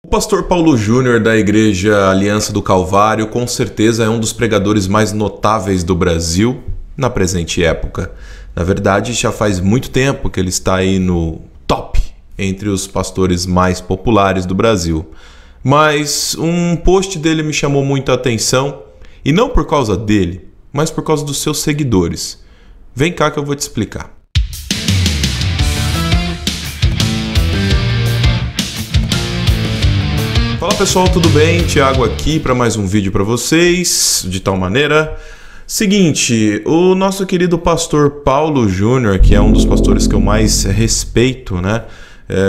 O pastor Paulo Júnior da Igreja Aliança do Calvário com certeza é um dos pregadores mais notáveis do Brasil na presente época. Na verdade, já faz muito tempo que ele está aí no top entre os pastores mais populares do Brasil. Mas um post dele me chamou muita atenção, e não por causa dele, mas por causa dos seus seguidores. Vem cá que eu vou te explicar. Fala pessoal, tudo bem? Thiago aqui para mais um vídeo para vocês, de tal maneira. Seguinte, o nosso querido pastor Paulo Júnior, que é um dos pastores que eu mais respeito, né?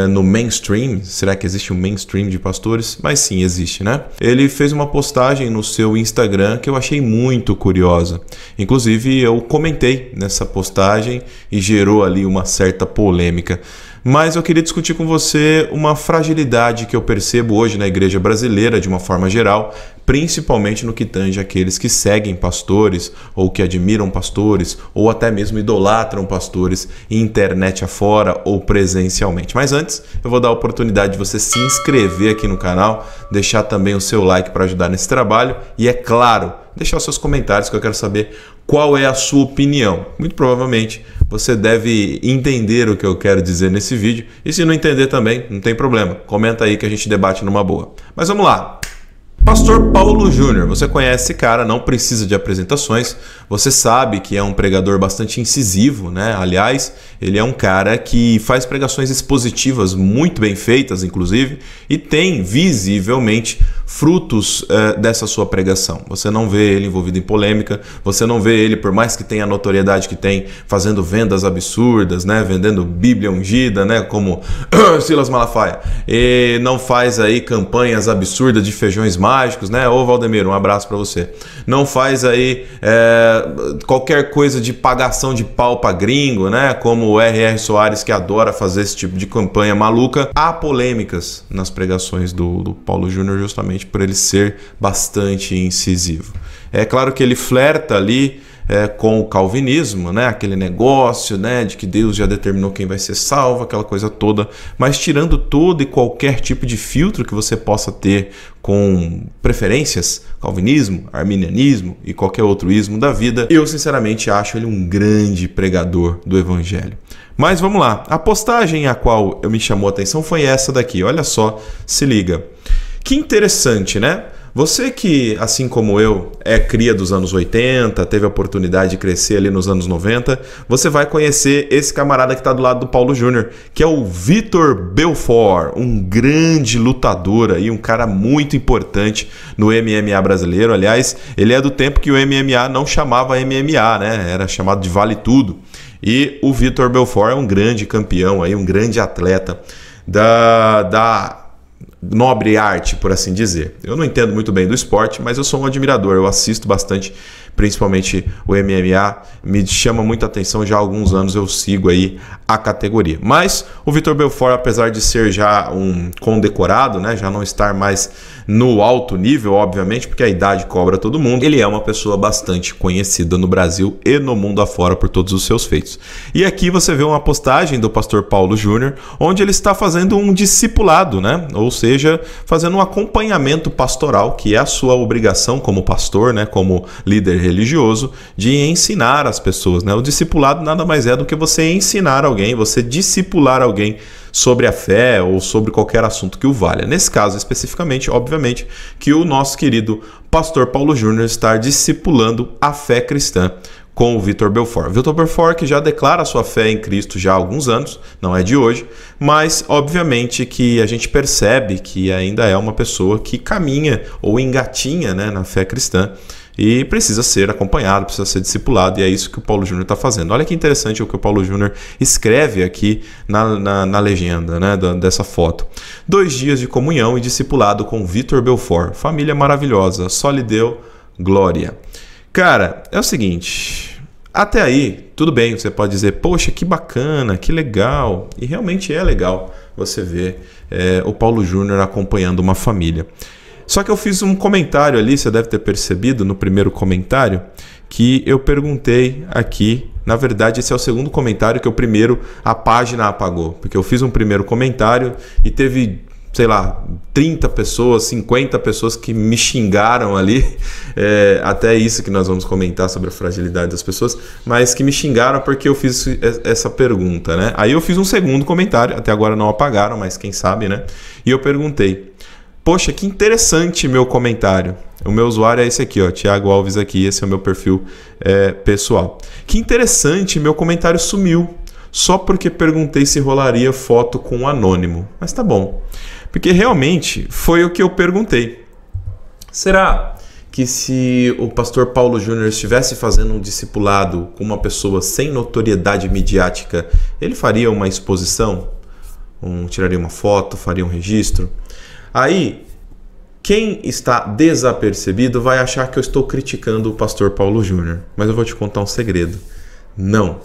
No mainstream, será que existe um mainstream de pastores? Mas sim, existe, né? Ele fez uma postagem no seu Instagram que eu achei muito curiosa. Inclusive, eu comentei nessa postagem e gerou ali uma certa polêmica. Mas eu queria discutir com você uma fragilidade que eu percebo hoje na igreja brasileira, de uma forma geral, principalmente no que tange aqueles que seguem pastores, ou que admiram pastores, ou até mesmo idolatram pastores, internet afora ou presencialmente. Mas antes, eu vou dar a oportunidade de você se inscrever aqui no canal, deixar também o seu like para ajudar nesse trabalho e, é claro, deixar os seus comentários que eu quero saber qual é a sua opinião. Muito provavelmente você deve entender o que eu quero dizer nesse vídeo, e se não entender também, não tem problema. Comenta aí que a gente debate numa boa. Mas vamos lá. Pastor Paulo Júnior, você conhece esse cara, não precisa de apresentações, você sabe que é um pregador bastante incisivo, né? Aliás, ele é um cara que faz pregações expositivas muito bem feitas, inclusive, e tem visivelmente frutos dessa sua pregação. Você não vê ele envolvido em polêmica, você não vê ele, por mais que tenha a notoriedade que tem, fazendo vendas absurdas, né? Vendendo Bíblia ungida, né? Como Silas Malafaia, e não faz aí campanhas absurdas de feijões mágicos, né? Ô Valdemiro, um abraço para você. Não faz aí qualquer coisa de pagação de pau pra gringo, né? Como o R.R. Soares, que adora fazer esse tipo de campanha maluca. Há polêmicas nas pregações do Paulo Júnior justamente por ele ser bastante incisivo. É claro que ele flerta ali com o calvinismo, né? Aquele negócio, né? De que Deus já determinou quem vai ser salvo, aquela coisa toda, mas tirando todo e qualquer tipo de filtro que você possa ter com preferências, calvinismo, arminianismo e qualquer outro ismo da vida, eu sinceramente acho ele um grande pregador do evangelho. Mas vamos lá, a postagem a qual me chamou a atenção foi essa daqui, olha só, se liga. Que interessante, né? Você que, assim como eu, é cria dos anos 80, teve a oportunidade de crescer ali nos anos 90, você vai conhecer esse camarada que está do lado do Paulo Júnior, que é o Vitor Belfort, um grande lutador aí, um cara muito importante no MMA brasileiro. Aliás, ele é do tempo que o MMA não chamava MMA, né? Era chamado de Vale Tudo. E o Vitor Belfort é um grande campeão aí, um grande atleta da nobre arte, por assim dizer. Eu não entendo muito bem do esporte, mas eu sou um admirador, eu assisto bastante, principalmente o MMA, me chama muita atenção, já há alguns anos eu sigo aí a categoria. Mas o Vitor Belfort, apesar de ser já um condecorado, né, já não estar mais no alto nível, obviamente, porque a idade cobra todo mundo, ele é uma pessoa bastante conhecida no Brasil e no mundo afora por todos os seus feitos. E aqui você vê uma postagem do pastor Paulo Júnior, onde ele está fazendo um discipulado, né? Ou seja, fazendo um acompanhamento pastoral, que é a sua obrigação como pastor, né? Como líder religioso, de ensinar as pessoas, né? O discipulado nada mais é do que você ensinar alguém, você discipular alguém sobre a fé ou sobre qualquer assunto que o valha. Nesse caso especificamente, obviamente, que o nosso querido pastor Paulo Júnior está discipulando a fé cristã com o Vitor Belfort. Vitor Belfort que já declara sua fé em Cristo já há alguns anos, não é de hoje, mas obviamente que a gente percebe que ainda é uma pessoa que caminha ou engatinha, né, na fé cristã, e precisa ser acompanhado, precisa ser discipulado, e é isso que o Paulo Júnior está fazendo. Olha que interessante o que o Paulo Júnior escreve aqui na legenda, né, dessa foto. 2 dias de comunhão e discipulado com Vitor Belfort. Família maravilhosa, só lhe deu glória. Cara, é o seguinte, até aí, tudo bem, você pode dizer, poxa, que bacana, que legal, e realmente é legal você ver o Paulo Júnior acompanhando uma família. Só que eu fiz um comentário ali, você deve ter percebido no primeiro comentário, que eu perguntei aqui, na verdade esse é o segundo comentário que a página apagou, porque eu fiz um primeiro comentário e teve sei lá, 30 pessoas, 50 pessoas que me xingaram ali, até isso que nós vamos comentar sobre a fragilidade das pessoas, mas que me xingaram porque eu fiz essa pergunta, né? Aí eu fiz um segundo comentário, até agora não apagaram, mas quem sabe, né? E eu perguntei, poxa, que interessante meu comentário. O meu usuário é esse aqui, ó, Thiago Alves aqui, esse é o meu perfil pessoal. Que interessante, meu comentário sumiu, só porque perguntei se rolaria foto com um anônimo. Mas tá bom. Porque realmente foi o que eu perguntei. Será que se o pastor Paulo Júnior estivesse fazendo um discipulado com uma pessoa sem notoriedade midiática, ele faria uma exposição? Tiraria uma foto, faria um registro? Aí, quem está desapercebido vai achar que eu estou criticando o pastor Paulo Júnior. Mas eu vou te contar um segredo. Não.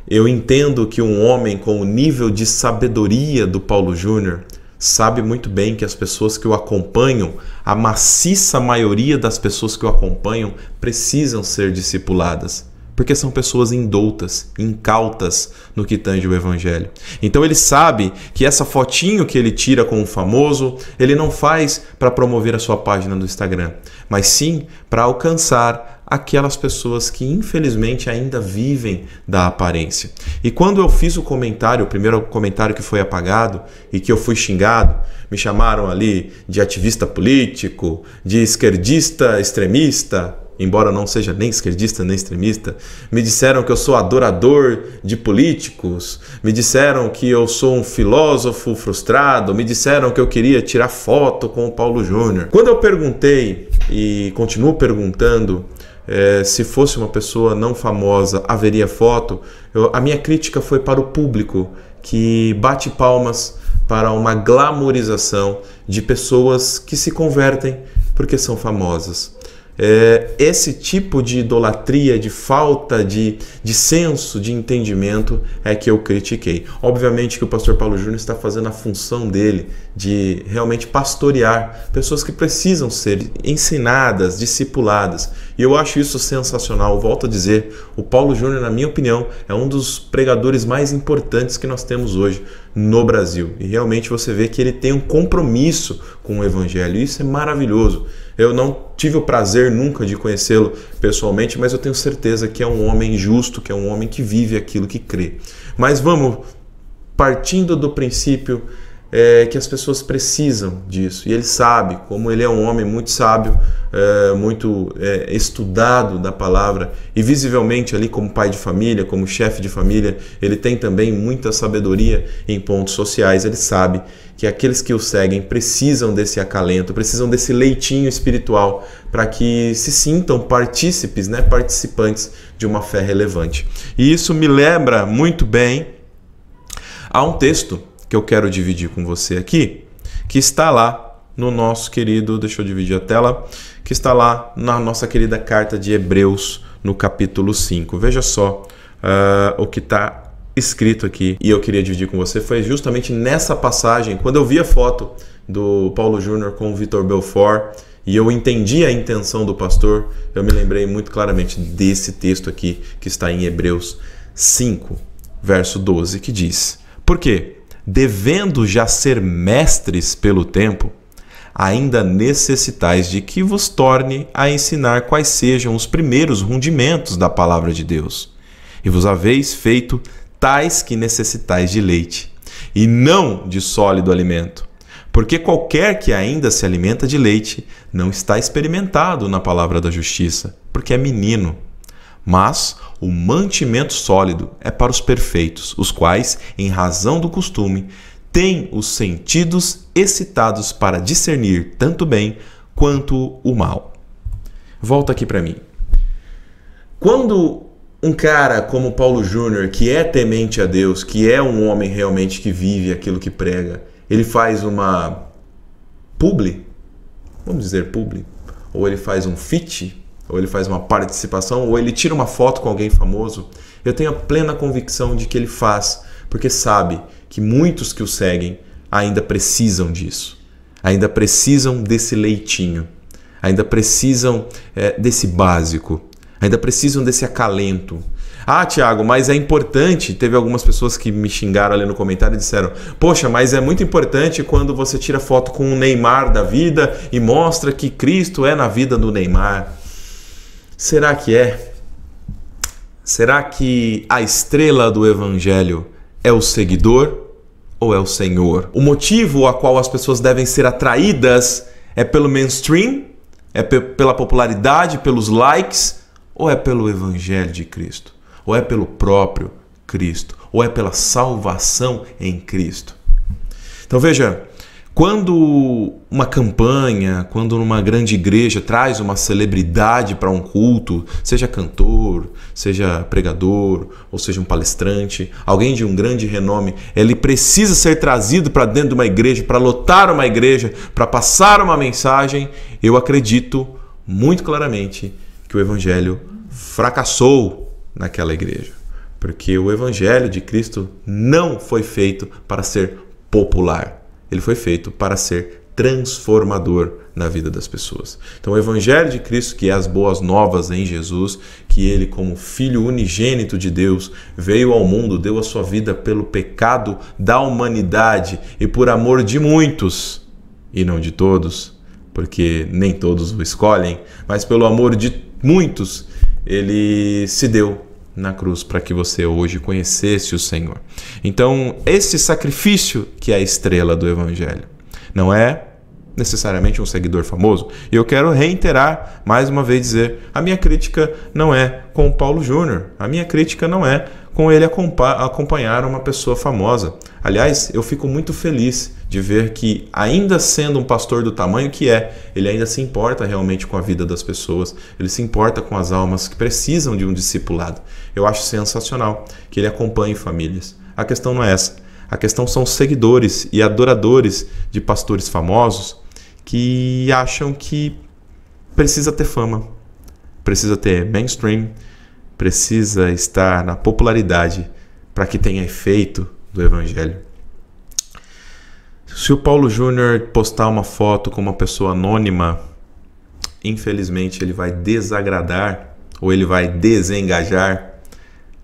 Eu entendo que um homem com o nível de sabedoria do Paulo Júnior sabe muito bem que as pessoas que o acompanham, a maciça maioria das pessoas que o acompanham, precisam ser discipuladas, porque são pessoas indoutas, incautas no que tange o evangelho. Então ele sabe que essa fotinho que ele tira com o famoso, ele não faz para promover a sua página do Instagram, mas sim para alcançar aquelas pessoas que infelizmente ainda vivem da aparência. E quando eu fiz o comentário, o primeiro comentário que foi apagado e que eu fui xingado, me chamaram ali de ativista político, de esquerdista extremista, embora não seja nem esquerdista nem extremista, me disseram que eu sou adorador de políticos, me disseram que eu sou um filósofo frustrado, me disseram que eu queria tirar foto com o Paulo Júnior. Quando eu perguntei, e continuo perguntando, se fosse uma pessoa não famosa, haveria foto, a minha crítica foi para o público, que bate palmas para uma glamorização de pessoas que se convertem porque são famosas. Esse tipo de idolatria, de falta de senso, de entendimento é que eu critiquei. Obviamente que o pastor Paulo Júnior está fazendo a função dele de realmente pastorear pessoas que precisam ser ensinadas, discipuladas. E eu acho isso sensacional. Volto a dizer, o Paulo Júnior, na minha opinião, é um dos pregadores mais importantes que nós temos hoje no Brasil. E realmente você vê que ele tem um compromisso com o evangelho. E isso é maravilhoso. Eu não tive o prazer nunca de conhecê-lo pessoalmente, mas eu tenho certeza que é um homem justo, que é um homem que vive aquilo que crê. Mas vamos, partindo do princípio que as pessoas precisam disso. E ele sabe, como ele é um homem muito sábio, muito estudado da palavra, e visivelmente ali como pai de família, como chefe de família, ele tem também muita sabedoria em pontos sociais. Ele sabe que aqueles que o seguem precisam desse acalento, precisam desse leitinho espiritual para que se sintam partícipes, participantes de uma fé relevante. E isso me lembra muito bem a um texto que eu quero dividir com você aqui, que está lá no nosso querido, deixa eu dividir a tela, que está lá na nossa querida carta de Hebreus, no capítulo 5. Veja só o que está escrito aqui, e eu queria dividir com você, foi justamente nessa passagem, quando eu vi a foto do Paulo Júnior com o Vitor Belfort, e eu entendi a intenção do pastor, eu me lembrei muito claramente desse texto aqui, que está em Hebreus 5, verso 12, que diz: por quê? Devendo já ser mestres pelo tempo, ainda necessitais de que vos torne a ensinar quais sejam os primeiros rudimentos da palavra de Deus. E vos haveis feito tais que necessitais de leite, e não de sólido alimento. Porque qualquer que ainda se alimenta de leite não está experimentado na palavra da justiça, porque é menino. Mas o mantimento sólido é para os perfeitos, os quais, em razão do costume, têm os sentidos excitados para discernir tanto o bem quanto o mal. Volta aqui para mim. Quando um cara como Paulo Júnior, que é temente a Deus, que é um homem realmente que vive aquilo que prega, ele faz uma publi, vamos dizer publi, ou ele faz um feat, ou ele faz uma participação, ou ele tira uma foto com alguém famoso, eu tenho a plena convicção de que ele faz, porque sabe que muitos que o seguem ainda precisam disso, ainda precisam desse leitinho, ainda precisam desse básico, ainda precisam desse acalento. Ah, Tiago, mas é importante. Teve algumas pessoas que me xingaram ali no comentário e disseram: poxa, mas é muito importante quando você tira foto com o Neymar da vida e mostra que Cristo é na vida do Neymar. Será que é? Será que a estrela do Evangelho é o seguidor ou é o Senhor? O motivo a qual as pessoas devem ser atraídas é pelo mainstream? É pela popularidade, pelos likes? Ou é pelo Evangelho de Cristo? Ou é pelo próprio Cristo? Ou é pela salvação em Cristo? Então veja, quando uma campanha, quando uma grande igreja traz uma celebridade para um culto, seja cantor, seja pregador, ou seja um palestrante, alguém de um grande renome, ele precisa ser trazido para dentro de uma igreja, para lotar uma igreja, para passar uma mensagem. Eu acredito muito claramente que o Evangelho fracassou naquela igreja, porque o Evangelho de Cristo não foi feito para ser popular, ele foi feito para ser transformador na vida das pessoas. Então o Evangelho de Cristo, que é as boas novas em Jesus, que ele como Filho unigênito de Deus veio ao mundo, deu a sua vida pelo pecado da humanidade e por amor de muitos, e não de todos, porque nem todos o escolhem, mas pelo amor de muitos, ele se deu na cruz para que você hoje conhecesse o Senhor. Então, esse sacrifício que é a estrela do Evangelho não é necessariamente um seguidor famoso. E eu quero reiterar, mais uma vez dizer, a minha crítica não é com o Paulo Júnior, a minha crítica não é com ele acompanhar uma pessoa famosa. Aliás, eu fico muito feliz de ver que, ainda sendo um pastor do tamanho que é, ele ainda se importa realmente com a vida das pessoas, ele se importa com as almas que precisam de um discipulado. Eu acho sensacional que ele acompanhe famílias. A questão não é essa. A questão são seguidores e adoradores de pastores famosos que acham que precisa ter fama, precisa ter mainstream, precisa estar na popularidade para que tenha efeito do Evangelho. Se o Paulo Júnior postar uma foto com uma pessoa anônima, infelizmente ele vai desagradar ou ele vai desengajar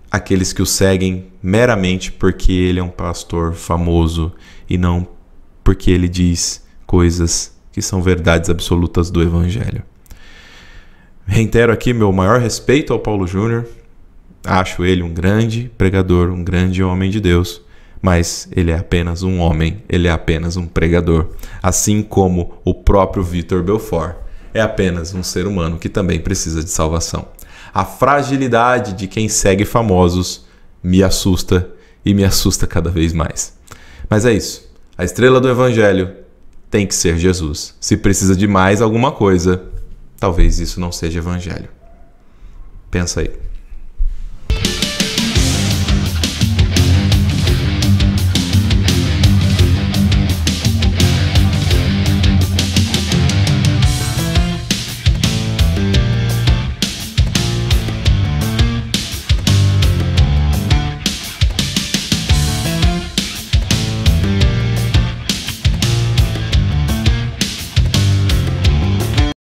aqueles que o seguem meramente porque ele é um pastor famoso e não porque ele diz coisas que são verdades absolutas do Evangelho. Reitero aqui meu maior respeito ao Paulo Júnior. Acho ele um grande pregador, um grande homem de Deus, mas ele é apenas um homem, ele é apenas um pregador. Assim como o próprio Vitor Belfort é apenas um ser humano que também precisa de salvação. A fragilidade de quem segue famosos me assusta e me assusta cada vez mais. Mas é isso. A estrela do Evangelho tem que ser Jesus. Se precisa de mais alguma coisa, talvez isso não seja Evangelho. Pensa aí.